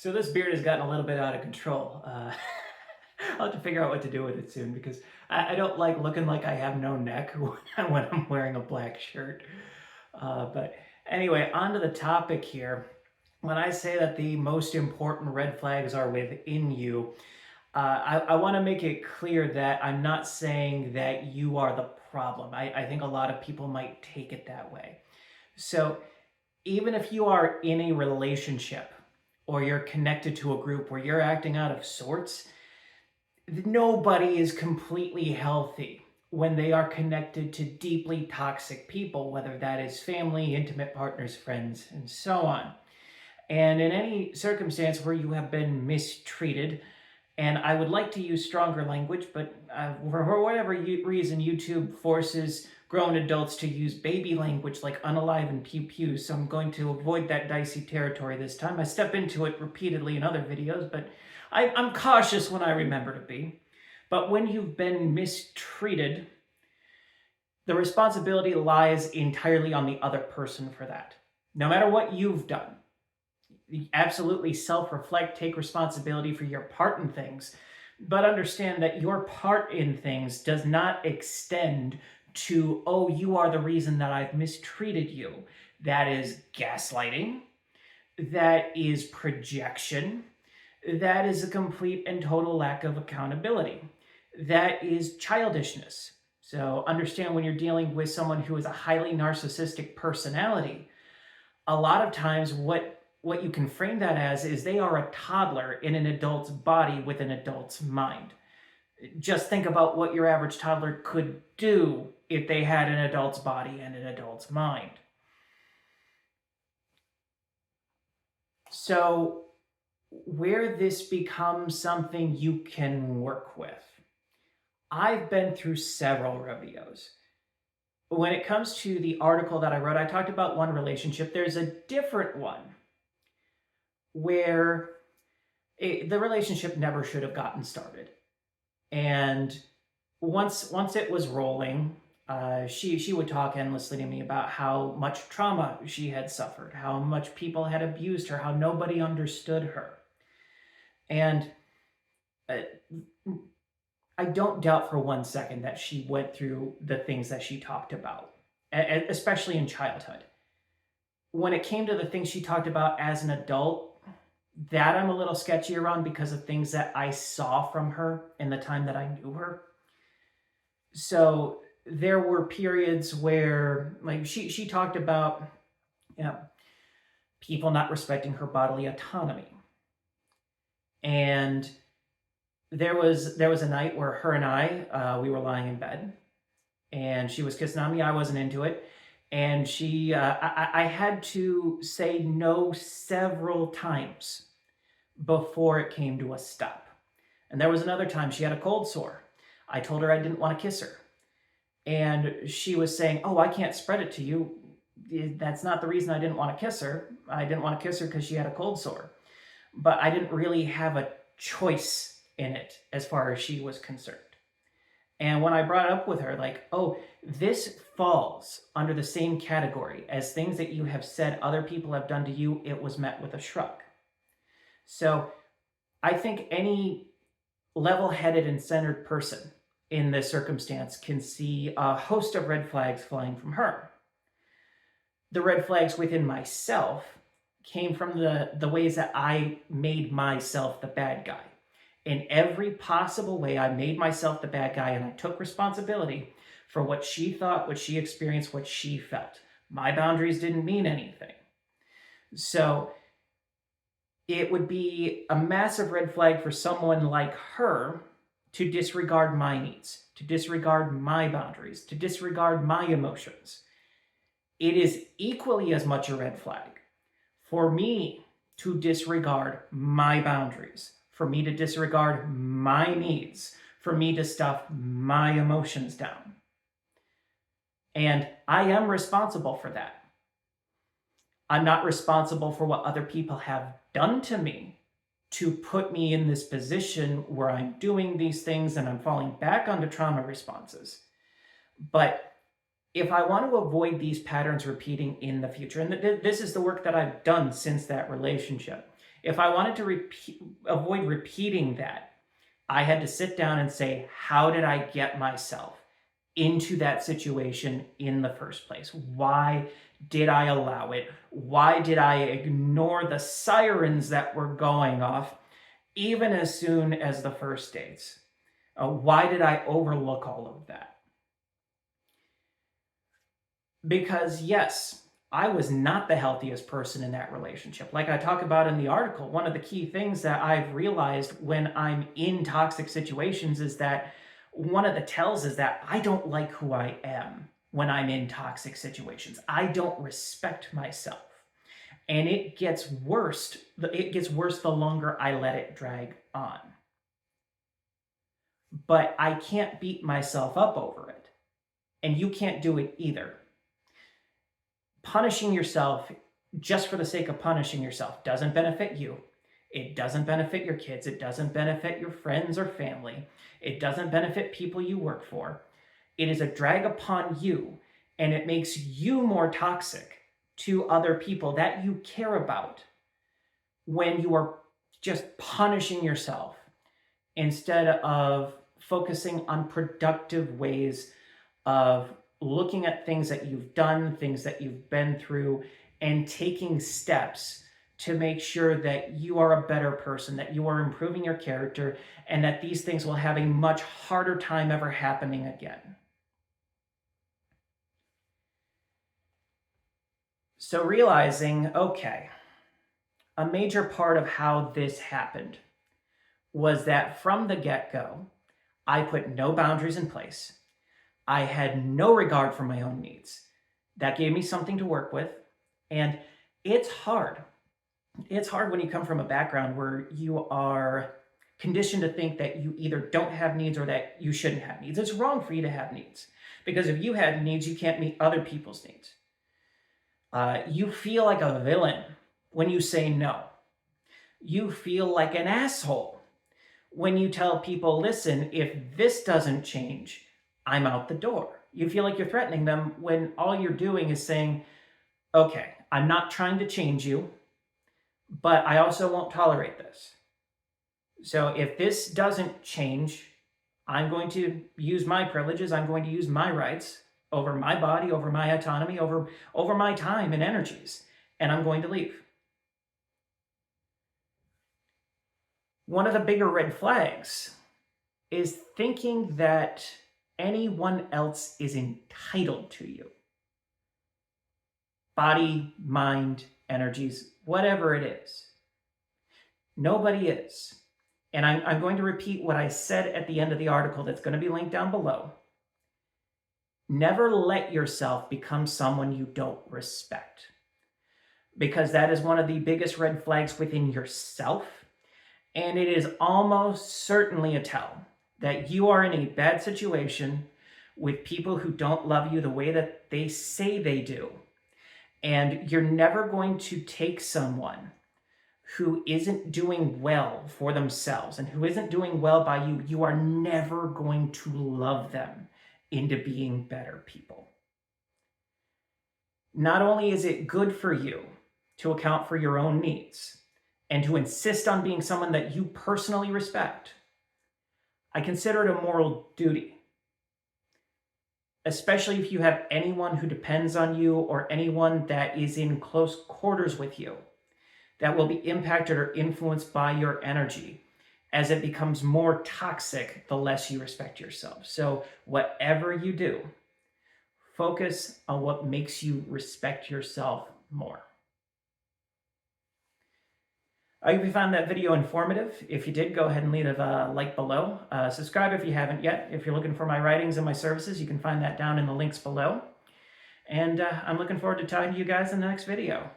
So this beard has gotten a little bit out of control. I'll have to figure out what to do with it soon because I don't like looking like I have no neck when I'm wearing a black shirt. But anyway, on to the topic here. When I say that the most important red flags are within you, I want to make it clear that I'm not saying that you are the problem. I think a lot of people might take it that way. So even if you are in a relationship or you're connected to a group where you're acting out of sorts, nobody is completely healthy when they are connected to deeply toxic people, whether that is family, intimate partners, friends, and so on. And in any circumstance where you have been mistreated, and I would like to use stronger language, but for whatever reason, YouTube forces grown adults to use baby language like unalive and pew pew, so I'm going to avoid that dicey territory this time. I step into it repeatedly in other videos, but I'm cautious when I remember to be. But when you've been mistreated, the responsibility lies entirely on the other person for that. No matter what you've done, absolutely self-reflect, take responsibility for your part in things, but understand that your part in things does not extend to, oh, you are the reason that I've mistreated you. That is gaslighting. That is projection. That is a complete and total lack of accountability. That is childishness. So understand when you're dealing with someone who is a highly narcissistic personality, a lot of times what you can frame that as is they are a toddler in an adult's body with an adult's mind. Just think about what your average toddler could do if they had an adult's body and an adult's mind. So where this becomes something you can work with, I've been through several rodeos. When it comes to the article that I wrote, I talked about one relationship. There's a different one where the relationship never should have gotten started. And once it was rolling, she would talk endlessly to me about how much trauma she had suffered, how much people had abused her, how nobody understood her. And I don't doubt for one second that she went through the things that she talked about, especially in childhood. When it came to the things she talked about as an adult, that I'm a little sketchy around because of things that I saw from her in the time that I knew her. So there were periods where, like, she talked about, you know, people not respecting her bodily autonomy. And there was a night where her and I, we were lying in bed, and she was kissing on me. I wasn't into it. And I had to say no several times before it came to a stop. And there was another time she had a cold sore. I told her I didn't want to kiss her. And she was saying, oh, I can't spread it to you. That's not the reason I didn't want to kiss her. I didn't want to kiss her because she had a cold sore. But I didn't really have a choice in it as far as she was concerned. And when I brought it up with her, like, oh, this falls under the same category as things that you have said other people have done to you, it was met with a shrug. So I think any level-headed and centered person in this circumstance can see a host of red flags flying from her. The red flags within myself came from the ways that I made myself the bad guy. In every possible way, I made myself the bad guy, and I took responsibility for what she thought, what she experienced, what she felt. My boundaries didn't mean anything. So it would be a massive red flag for someone like her to disregard my needs, to disregard my boundaries, to disregard my emotions. It is equally as much a red flag for me to disregard my boundaries, for me to disregard my needs, for me to stuff my emotions down. And I am responsible for that. I'm not responsible for what other people have done to me to put me in this position where I'm doing these things and I'm falling back onto trauma responses. But if I want to avoid these patterns repeating in the future, and this is the work that I've done since that relationship, If I wanted to avoid repeating that, I had to sit down and say, how did I get myself into that situation in the first place? Why did I allow it? Why did I ignore the sirens that were going off even as soon as the first dates? Why did I overlook all of that? Because yes, I was not the healthiest person in that relationship. Like I talk about in the article, one of the key things that I've realized when I'm in toxic situations is that one of the tells is that I don't like who I am when I'm in toxic situations. I don't respect myself. And it gets worse. It gets worse the longer I let it drag on. But I can't beat myself up over it. And you can't do it either. Punishing yourself just for the sake of punishing yourself doesn't benefit you. It doesn't benefit your kids. It doesn't benefit your friends or family. It doesn't benefit people you work for. It is a drag upon you, and it makes you more toxic to other people that you care about when you are just punishing yourself instead of focusing on productive ways of looking at things that you've done, things that you've been through, and taking steps to make sure that you are a better person, that you are improving your character, and that these things will have a much harder time ever happening again. So realizing, okay, a major part of how this happened was that from the get-go, I put no boundaries in place. I had no regard for my own needs. That gave me something to work with. And it's hard. It's hard when you come from a background where you are conditioned to think that you either don't have needs or that you shouldn't have needs. It's wrong for you to have needs. Because if you had needs, you can't meet other people's needs. You feel like a villain when you say no. You feel like an asshole when you tell people, listen, if this doesn't change, I'm out the door. You feel like you're threatening them when all you're doing is saying, okay, I'm not trying to change you, but I also won't tolerate this. So if this doesn't change, I'm going to use my privileges, I'm going to use my rights over my body, over my autonomy, over my time and energies, and I'm going to leave. One of the bigger red flags is thinking that anyone else is entitled to you. Body, mind, energies, whatever it is. Nobody is. And I'm going to repeat what I said at the end of the article that's going to be linked down below. Never let yourself become someone you don't respect. Because that is one of the biggest red flags within yourself. And it is almost certainly a tell that you are in a bad situation with people who don't love you the way that they say they do. And you're never going to take someone who isn't doing well for themselves and who isn't doing well by you. You are never going to love them into being better people. Not only is it good for you to account for your own needs and to insist on being someone that you personally respect, I consider it a moral duty, especially if you have anyone who depends on you or anyone that is in close quarters with you that will be impacted or influenced by your energy. As it becomes more toxic, the less you respect yourself. So whatever you do, focus on what makes you respect yourself more. I hope you found that video informative. If you did, go ahead and leave a like below. Subscribe if you haven't yet. If you're looking for my writings and my services, you can find that down in the links below. And I'm looking forward to talking to you guys in the next video.